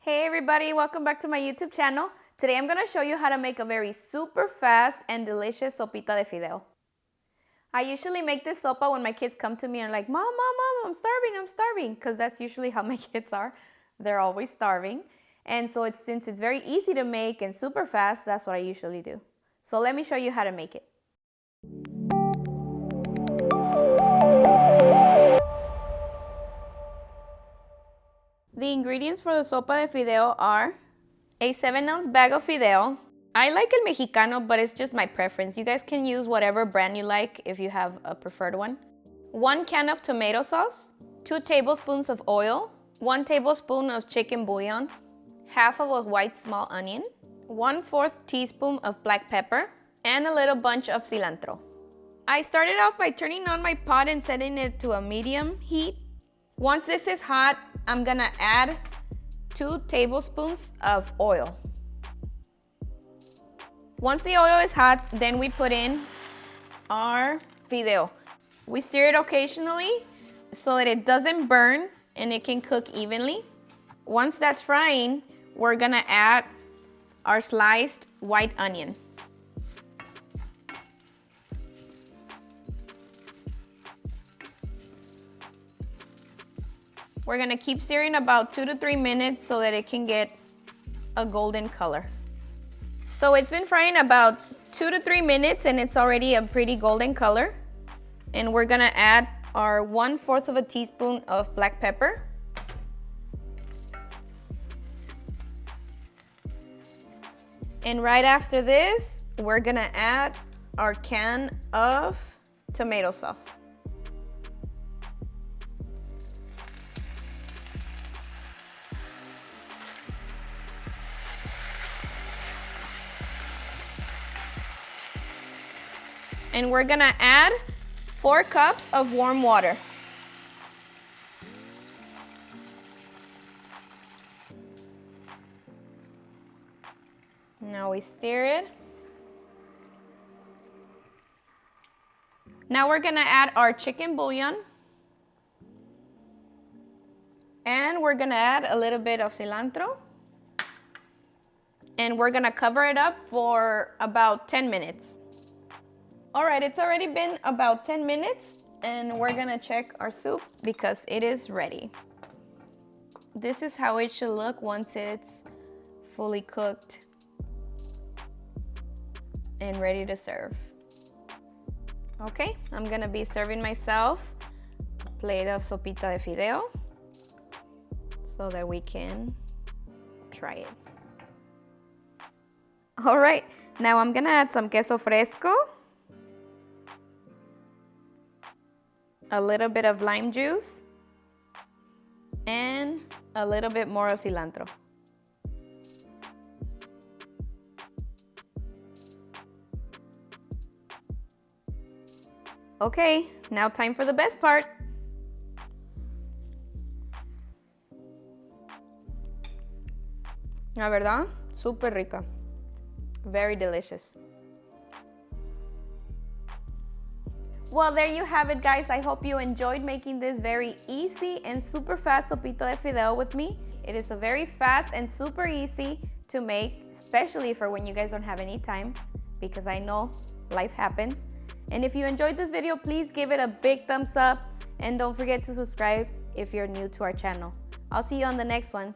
Hey everybody, welcome back to my YouTube channel. Today I'm going to show you how to make a very super fast and delicious sopita de fideo. I usually make this sopa when my kids come to me and are like, Mom, I'm starving, because that's usually how my kids are. They're always starving. And so since it's very easy to make and super fast, that's what I usually do. So let me show you how to make it. The ingredients for the sopa de fideo are a 7-ounce bag of fideo. I like el mexicano, but it's just my preference. You guys can use whatever brand you like if you have a preferred one. 1 can of tomato sauce, 2 tablespoons of oil, 1 tablespoon of chicken bouillon, half of a white small onion, 1/4 teaspoon of black pepper, and a little bunch of cilantro. I started off by turning on my pot and setting it to a medium heat. Once this is hot, I'm gonna add 2 tablespoons of oil. Once the oil is hot, then we put in our fideo. We stir it occasionally so that it doesn't burn and it can cook evenly. Once that's frying, we're gonna add our sliced white onion. We're gonna keep stirring about 2 to 3 minutes so that it can get a golden color. So it's been frying about 2 to 3 minutes and it's already a pretty golden color. And we're gonna add our 1/4 of a teaspoon of black pepper. And right after this, we're gonna add our can of tomato sauce. And we're gonna add 4 cups of warm water. Now we stir it. Now we're gonna add our chicken bouillon. And we're gonna add a little bit of cilantro. And we're gonna cover it up for about 10 minutes. All right, it's already been about 10 minutes and we're gonna check our soup because it is ready. This is how it should look once it's fully cooked and ready to serve. Okay, I'm gonna be serving myself a plate of sopita de fideo so that we can try it. All right, now I'm gonna add some queso fresco, a little bit of lime juice, and a little bit more of cilantro. Okay, now time for the best part. La verdad, súper rica. Very delicious. Well, there you have it, guys. I hope you enjoyed making this very easy and super fast sopita de fideo with me. It is a very fast and super easy to make, especially for when you guys don't have any time, because I know life happens. And if you enjoyed this video, please give it a big thumbs up and don't forget to subscribe if you're new to our channel. I'll see you on the next one.